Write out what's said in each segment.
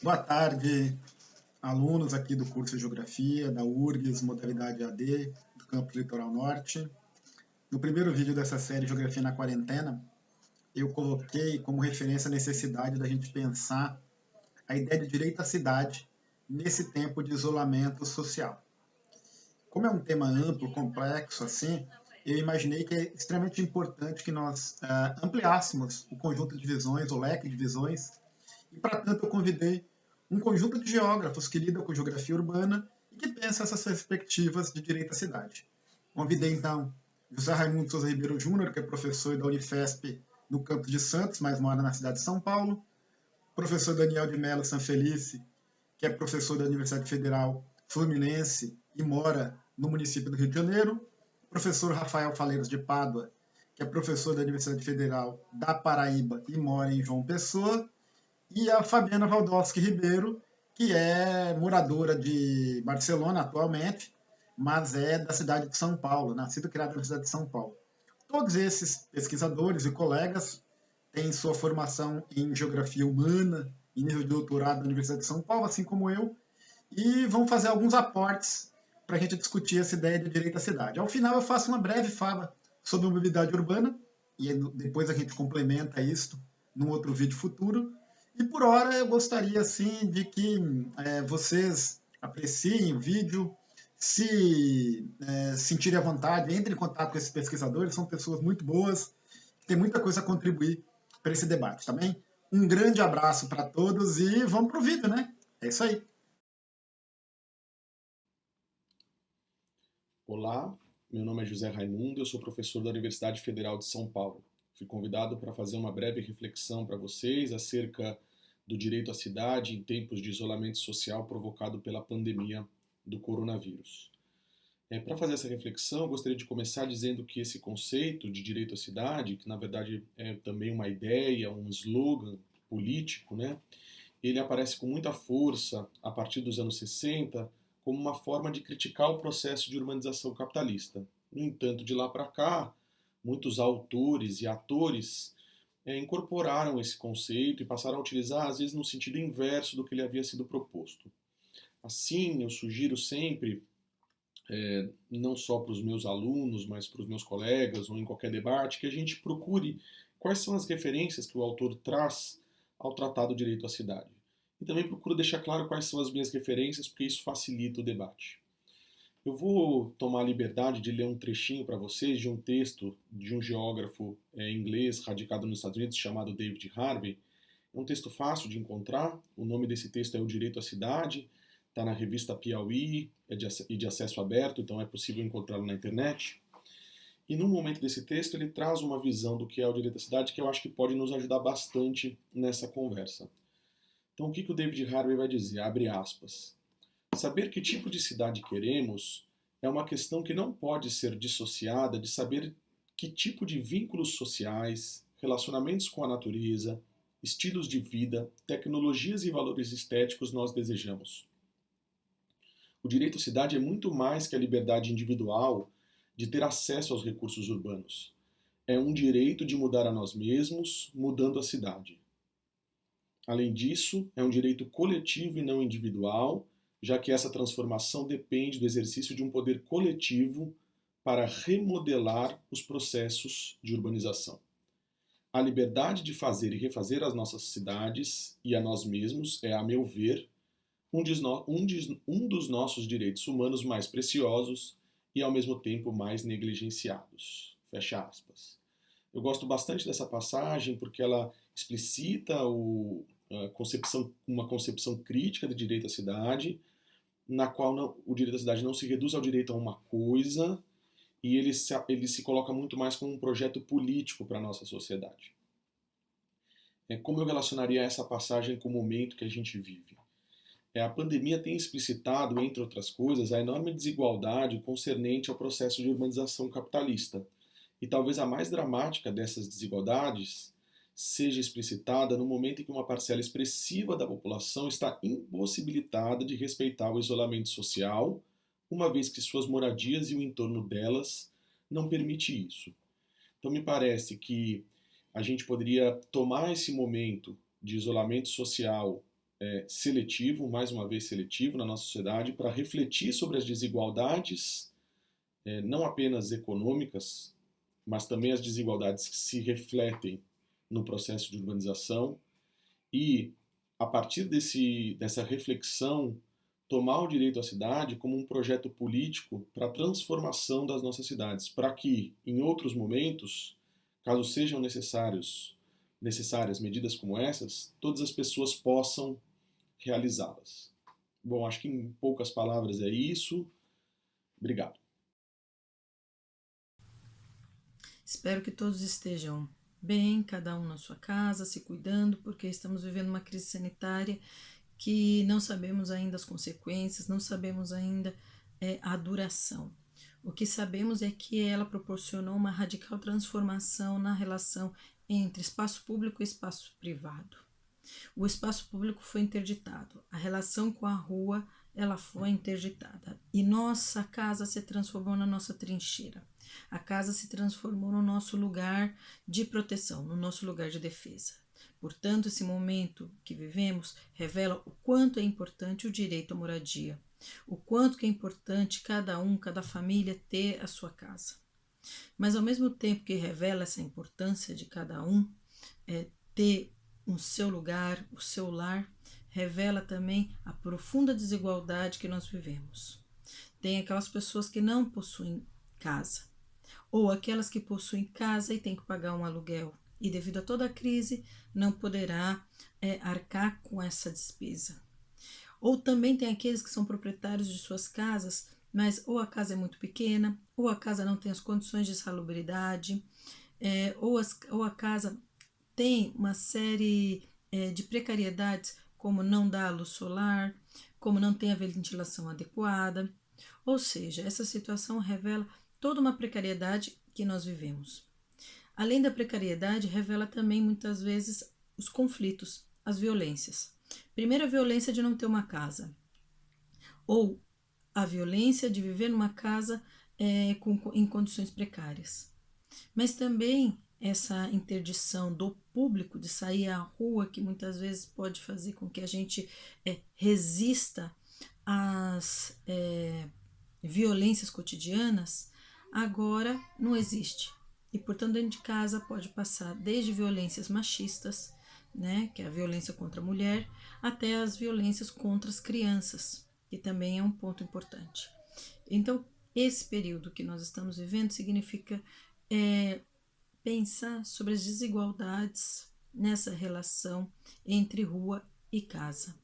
Boa tarde, alunos aqui do curso de Geografia, da URGS, modalidade AD, do Campo Litoral Norte. No primeiro vídeo dessa série Geografia na Quarentena, eu coloquei como referência a necessidade da gente pensar a ideia de direito à cidade nesse tempo de isolamento social. Como é um tema amplo, complexo, assim, eu imaginei que é extremamente importante que nós ampliássemos o conjunto de visões, o leque de visões, e para tanto eu convidei um conjunto de geógrafos que lidam com geografia urbana e que pensam essas perspectivas de direito à cidade. Convidei então José Raimundo Souza Ribeiro Júnior, que é professor da Unifesp no campus de Santos, mas mora na cidade de São Paulo, professor Daniel de Mello Sanfelice, que é professor da Universidade Federal Fluminense e mora no município do Rio de Janeiro, professor Rafael Faleiros de Pádua, que é professor da Universidade Federal da Paraíba e mora em João Pessoa, e a Fabiana Waldowski Ribeiro, que é moradora de Barcelona atualmente, mas é da cidade de São Paulo, nascida e criada na cidade de São Paulo. Todos esses pesquisadores e colegas têm sua formação em geografia humana e nível de doutorado na Universidade de São Paulo, assim como eu, e vão fazer alguns aportes para a gente discutir essa ideia de direito à cidade. Ao final, eu faço uma breve fala sobre mobilidade urbana, e depois a gente complementa isso num outro vídeo futuro. E por hora, eu gostaria assim de que vocês apreciem o vídeo, se sentirem à vontade, entrem em contato com esses pesquisadores, são pessoas muito boas, tem muita coisa a contribuir para esse debate, tá bem? Um grande abraço para todos e vamos pro vídeo, né? É isso aí. Olá, meu nome é José Raimundo, eu sou professor da Universidade Federal de São Paulo. Fui convidado para fazer uma breve reflexão para vocês acerca do direito à cidade em tempos de isolamento social provocado pela pandemia do coronavírus. Para fazer essa reflexão, eu gostaria de começar dizendo que esse conceito de direito à cidade, que na verdade é também uma ideia, um slogan político, né? Ele aparece com muita força a partir dos anos 60 como uma forma de criticar o processo de urbanização capitalista. No entanto, de lá para cá, muitos autores e atores incorporaram esse conceito e passaram a utilizar, às vezes, no sentido inverso do que lhe havia sido proposto. Assim, eu sugiro sempre, não só para os meus alunos, mas para os meus colegas ou em qualquer debate, que a gente procure quais são as referências que o autor traz ao Tratado do Direito à Cidade. E também procuro deixar claro quais são as minhas referências, porque isso facilita o debate. Eu vou tomar a liberdade de ler um trechinho para vocês de um texto de um geógrafo inglês radicado nos Estados Unidos chamado David Harvey. É um texto fácil de encontrar, o nome desse texto é O Direito à Cidade, está na revista Piauí e de acesso aberto, então é possível encontrá-lo na internet. E no momento desse texto ele traz uma visão do que é o direito à cidade que eu acho que pode nos ajudar bastante nessa conversa. Então, o que o David Harvey vai dizer? Abre aspas. Saber que tipo de cidade queremos é uma questão que não pode ser dissociada de saber que tipo de vínculos sociais, relacionamentos com a natureza, estilos de vida, tecnologias e valores estéticos nós desejamos. O direito à cidade é muito mais que a liberdade individual de ter acesso aos recursos urbanos. É um direito de mudar a nós mesmos, mudando a cidade. Além disso, é um direito coletivo e não individual, já que essa transformação depende do exercício de um poder coletivo para remodelar os processos de urbanização. A liberdade de fazer e refazer as nossas cidades e a nós mesmos é, a meu ver, um dos nossos direitos humanos mais preciosos e, ao mesmo tempo, mais negligenciados. Fecha aspas. Eu gosto bastante dessa passagem porque ela explicita uma concepção crítica de direito à cidade, na qual o direito à cidade não se reduz ao direito a uma coisa e ele se coloca muito mais como um projeto político para a nossa sociedade. Como eu relacionaria essa passagem com o momento que a gente vive? A pandemia tem explicitado, entre outras coisas, a enorme desigualdade concernente ao processo de urbanização capitalista. E talvez a mais dramática dessas desigualdades seja explicitada no momento em que uma parcela expressiva da população está impossibilitada de respeitar o isolamento social, uma vez que suas moradias e o entorno delas não permite isso. Então me parece que a gente poderia tomar esse momento de isolamento social seletivo, mais uma vez seletivo na nossa sociedade, para refletir sobre as desigualdades, não apenas econômicas, mas também as desigualdades que se refletem no processo de urbanização e, a partir dessa reflexão, tomar o direito à cidade como um projeto político para a transformação das nossas cidades, para que, em outros momentos, caso sejam necessárias medidas como essas, todas as pessoas possam realizá-las. Bom, acho que em poucas palavras é isso. Obrigado. Espero que todos estejam bem, cada um na sua casa, se cuidando, porque estamos vivendo uma crise sanitária que não sabemos ainda as consequências, não sabemos ainda a duração. O que sabemos é que ela proporcionou uma radical transformação na relação entre espaço público e espaço privado. O espaço público foi interditado, a relação com a rua ela foi interditada e nossa casa se transformou na nossa trincheira. A casa se transformou no nosso lugar de proteção, no nosso lugar de defesa. Portanto, esse momento que vivemos revela o quanto é importante o direito à moradia, o quanto que é importante cada família ter a sua casa. Mas ao mesmo tempo que revela essa importância de cada um ter o seu lugar, o seu lar, revela também a profunda desigualdade que nós vivemos. Tem aquelas pessoas que não possuem casa, ou aquelas que possuem casa e têm que pagar um aluguel, e devido a toda a crise não poderá arcar com essa despesa. Ou também tem aqueles que são proprietários de suas casas, mas ou a casa é muito pequena, ou a casa não tem as condições de salubridade, ou a casa tem uma série de precariedades, como não dá luz solar, como não tem a ventilação adequada. Ou seja, essa situação revela toda uma precariedade que nós vivemos. Além da precariedade, revela também muitas vezes os conflitos, as violências. Primeiro, a violência de não ter uma casa, ou a violência de viver numa casa em condições precárias. Mas também essa interdição do público de sair à rua, que muitas vezes pode fazer com que a gente resista às violências cotidianas, agora não existe. E, portanto, dentro de casa pode passar desde violências machistas, né, que é a violência contra a mulher, até as violências contra as crianças, que também é um ponto importante. Então, esse período que nós estamos vivendo significa pensar sobre as desigualdades nessa relação entre rua e casa.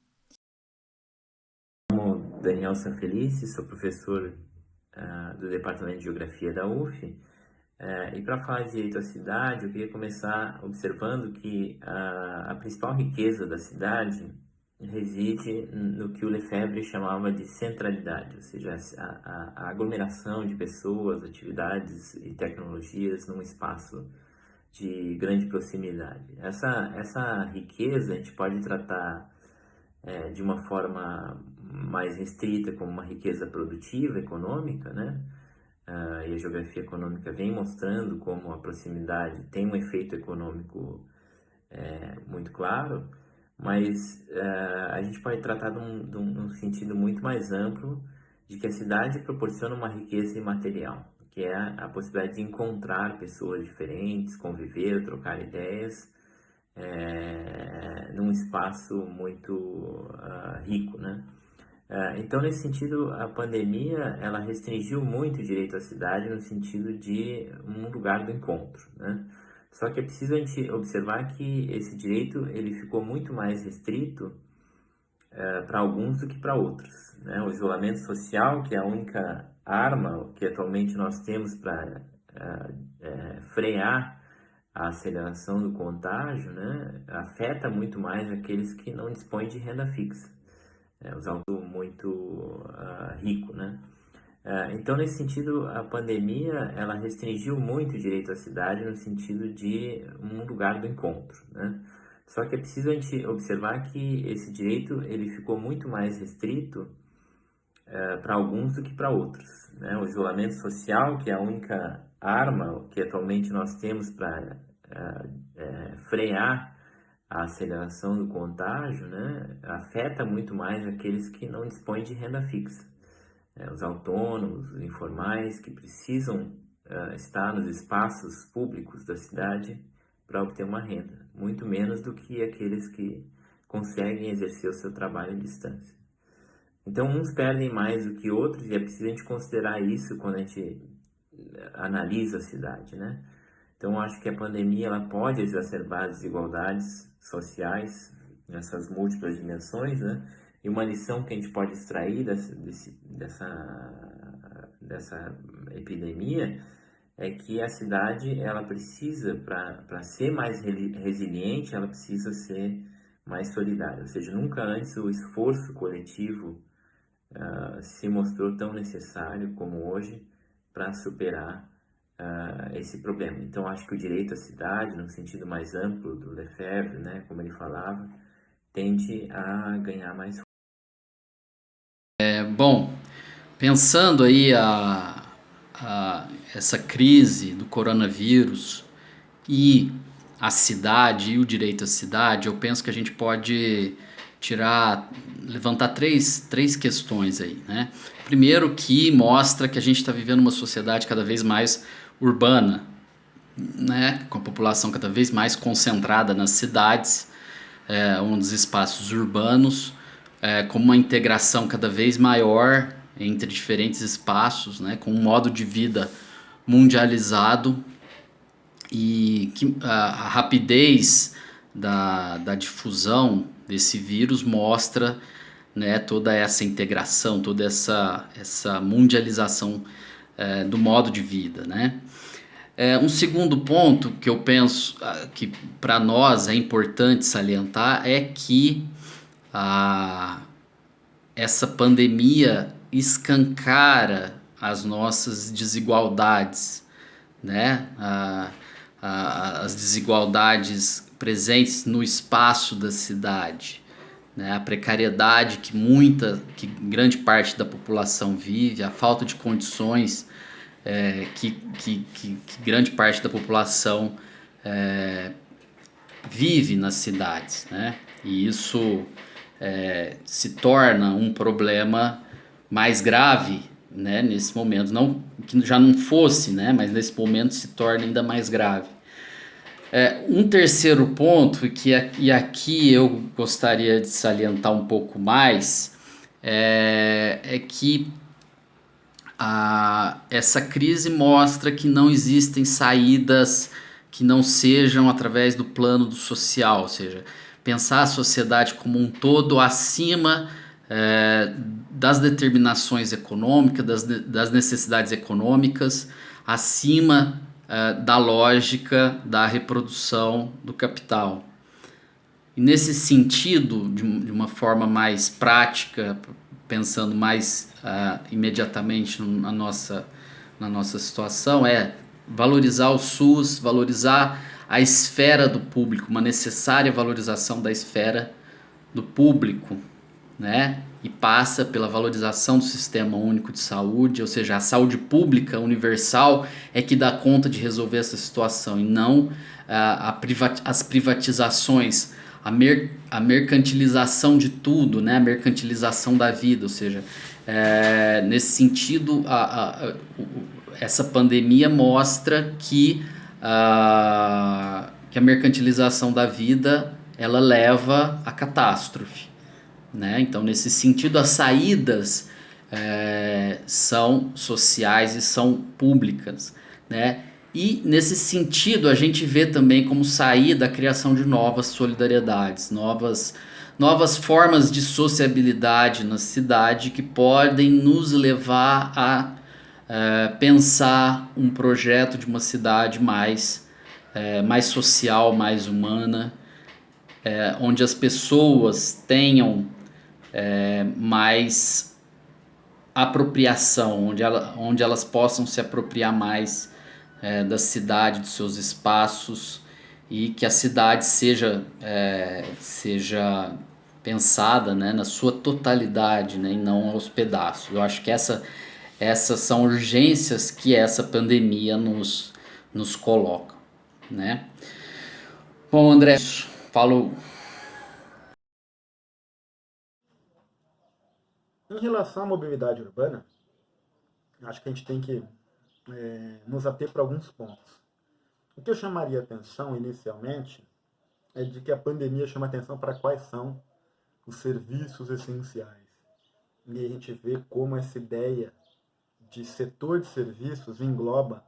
Me chamo Daniel Sanfelice, sou professor do Departamento de Geografia da UF, e para falar de direito à cidade, eu queria começar observando que a principal riqueza da cidade reside no que o Lefebvre chamava de centralidade, ou seja, a aglomeração de pessoas, atividades e tecnologias num espaço de grande proximidade. Essa riqueza a gente pode tratar de uma forma mais restrita como uma riqueza produtiva, econômica, né? E a geografia econômica vem mostrando como a proximidade tem um efeito econômico muito claro, mas a gente pode tratar de um sentido muito mais amplo de que a cidade proporciona uma riqueza imaterial, que é a possibilidade de encontrar pessoas diferentes, conviver, trocar ideias num espaço muito rico, né? Então, nesse sentido, a pandemia ela restringiu muito o direito à cidade no sentido de um lugar do encontro, né? Só que é preciso a gente observar que esse direito ele ficou muito mais restrito para alguns do que para outros, né? O isolamento social, que é a única arma que atualmente nós temos para frear a aceleração do contágio, né, afeta muito mais aqueles que não dispõem de renda fixa, os muito rico, né? Então, nesse sentido, a pandemia ela restringiu muito o direito à cidade no sentido de um lugar do encontro, né? Só que é preciso a gente observar que esse direito ele ficou muito mais restrito para alguns do que para outros, né? O isolamento social, que é a única arma que atualmente nós temos para frear a aceleração do contágio, né, afeta muito mais aqueles que não dispõem de renda fixa. Os autônomos, os informais, que precisam estar nos espaços públicos da cidade para obter uma renda, muito menos do que aqueles que conseguem exercer o seu trabalho à distância. Então, uns perdem mais do que outros e é preciso a gente considerar isso quando a gente analisa a cidade, né? Então, acho que a pandemia ela pode exacerbar as desigualdades sociais nessas múltiplas dimensões, né? E uma lição que a gente pode extrair dessa epidemia é que a cidade ela precisa, para ser mais resiliente, ela precisa ser mais solidária. Ou seja, nunca antes o esforço coletivo se mostrou tão necessário como hoje para superar esse problema. Então, acho que o direito à cidade, no sentido mais amplo do Lefebvre, né, como ele falava, tende a ganhar mais. Bom, pensando aí essa crise do coronavírus e a cidade e o direito à cidade, eu penso que a gente pode levantar três questões aí, né? Primeiro, que mostra que a gente está vivendo uma sociedade cada vez mais urbana, né? Com a população cada vez mais concentrada nas cidades, nos espaços urbanos, com uma integração cada vez maior entre diferentes espaços, né? Com um modo de vida mundializado e que a rapidez da difusão desse vírus mostra, né, toda essa integração, toda essa mundialização do modo de vida, né? Um segundo ponto que eu penso que para nós é importante salientar é que essa pandemia escancara as nossas desigualdades, né? As desigualdades presentes no espaço da cidade, né? A precariedade que grande parte da população vive, a falta de condições que grande parte da população vive nas cidades, né? E isso se torna um problema mais grave, né, nesse momento. Não que já não fosse, né, mas nesse momento se torna ainda mais grave. Um terceiro ponto, e aqui eu gostaria de salientar um pouco mais, é que essa crise mostra que não existem saídas que não sejam através do plano do social, ou seja, pensar a sociedade como um todo acima das determinações econômicas, das necessidades econômicas, acima da lógica da reprodução do capital. E nesse sentido, de uma forma mais prática, pensando mais imediatamente na nossa situação, valorizar o SUS, valorizar a esfera do público, uma necessária valorização da esfera do público, né? E passa pela valorização do Sistema Único de Saúde, ou seja, a saúde pública universal é que dá conta de resolver essa situação e não as privatizações, a mercantilização de tudo, né? A mercantilização da vida, ou seja, nesse sentido, essa pandemia mostra que a mercantilização da vida ela leva à catástrofe, né? Então, nesse sentido, as saídas são sociais e são públicas, né? E nesse sentido a gente vê também como saída a criação de novas solidariedades, novas formas de sociabilidade na cidade que podem nos levar a pensar um projeto de uma cidade mais social, mais humana, onde as pessoas tenham mais apropriação, onde elas possam se apropriar mais da cidade, dos seus espaços, e que a cidade seja pensada, né, na sua totalidade, né, e não aos pedaços. Eu acho que essas são urgências que essa pandemia nos coloca, né? Bom, André, Falou! Em relação à mobilidade urbana, acho que a gente tem que nos ater para alguns pontos. O que eu chamaria atenção inicialmente é de que a pandemia chama atenção para quais são os serviços essenciais. E a gente vê como essa ideia de setor de serviços engloba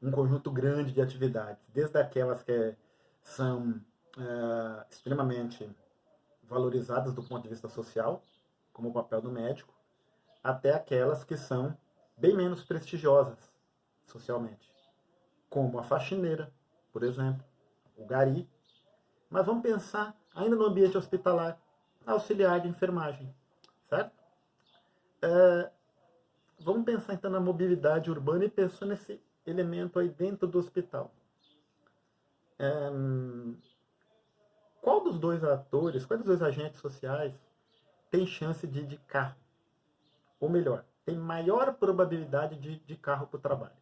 um conjunto grande de atividades, desde aquelas que são extremamente valorizadas do ponto de vista social, como o papel do médico, até aquelas que são bem menos prestigiosas socialmente, como a faxineira, por exemplo, o gari. Mas vamos pensar ainda no ambiente hospitalar, auxiliar de enfermagem, certo? Vamos pensar então na mobilidade urbana e pensar nesse elemento aí dentro do hospital. Qual dos dois atores, quais dos dois agentes sociais tem chance de ir de carro? Ou melhor, tem maior probabilidade de ir de carro para o trabalho?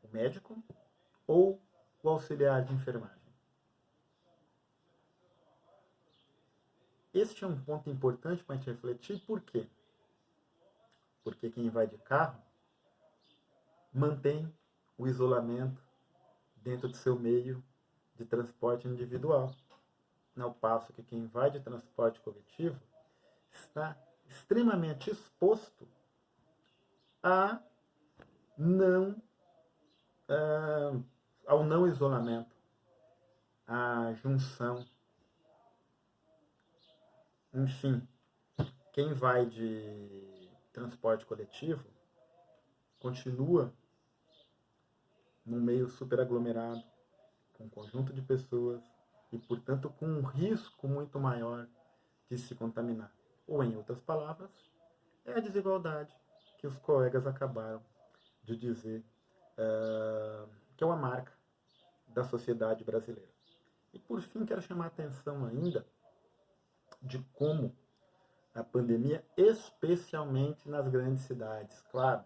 O médico ou o auxiliar de enfermagem? Este é um ponto importante para a gente refletir. Por quê? Porque quem vai de carro mantém o isolamento dentro do seu meio de transporte individual. Ao passo que quem vai de transporte coletivo está extremamente exposto ao não isolamento, à junção. Enfim, quem vai de transporte coletivo continua num meio superaglomerado, com um conjunto de pessoas e, portanto, com um risco muito maior de se contaminar. Ou, em outras palavras, é a desigualdade que os colegas acabaram de dizer que é uma marca da sociedade brasileira. E, por fim, quero chamar a atenção ainda de como a pandemia, especialmente nas grandes cidades. Claro,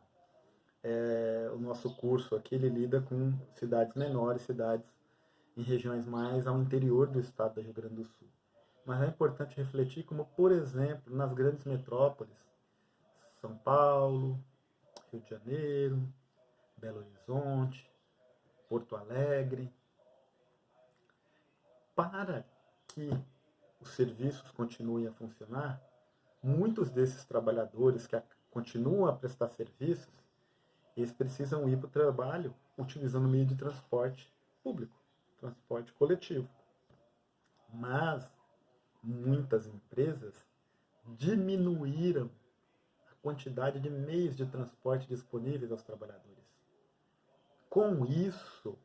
o nosso curso aqui ele lida com cidades menores, cidades em regiões mais ao interior do estado do Rio Grande do Sul. Mas é importante refletir como, por exemplo, nas grandes metrópoles, São Paulo, Rio de Janeiro, Belo Horizonte, Porto Alegre, para que os serviços continuem a funcionar, muitos desses trabalhadores que continuam a prestar serviços, eles precisam ir para o trabalho utilizando meio de transporte público, transporte coletivo. Mas muitas empresas diminuíram a quantidade de meios de transporte disponíveis aos trabalhadores. Com isso,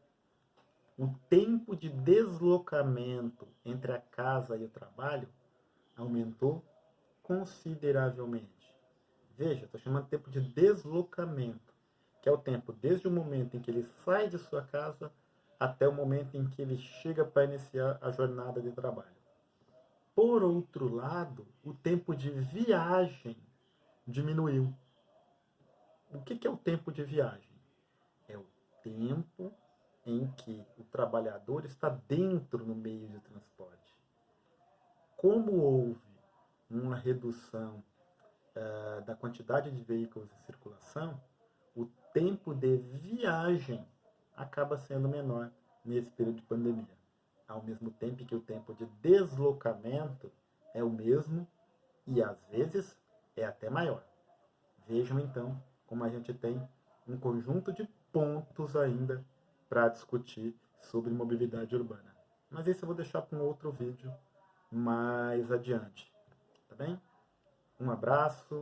o tempo de deslocamento entre a casa e o trabalho aumentou consideravelmente. Veja, estou chamando de tempo de deslocamento, que é o tempo desde o momento em que ele sai de sua casa até o momento em que ele chega para iniciar a jornada de trabalho. Por outro lado, o tempo de viagem diminuiu. O que é o tempo de viagem? É o tempo em que o trabalhador está dentro no meio de transporte. Como houve uma redução da quantidade de veículos em circulação, o tempo de viagem acaba sendo menor nesse período de pandemia. Ao mesmo tempo que o tempo de deslocamento é o mesmo e, às vezes, é até maior. Vejam, então, como a gente tem um conjunto de pontos ainda para discutir sobre mobilidade urbana. Mas isso eu vou deixar para um outro vídeo mais adiante. Tá bem? Um abraço.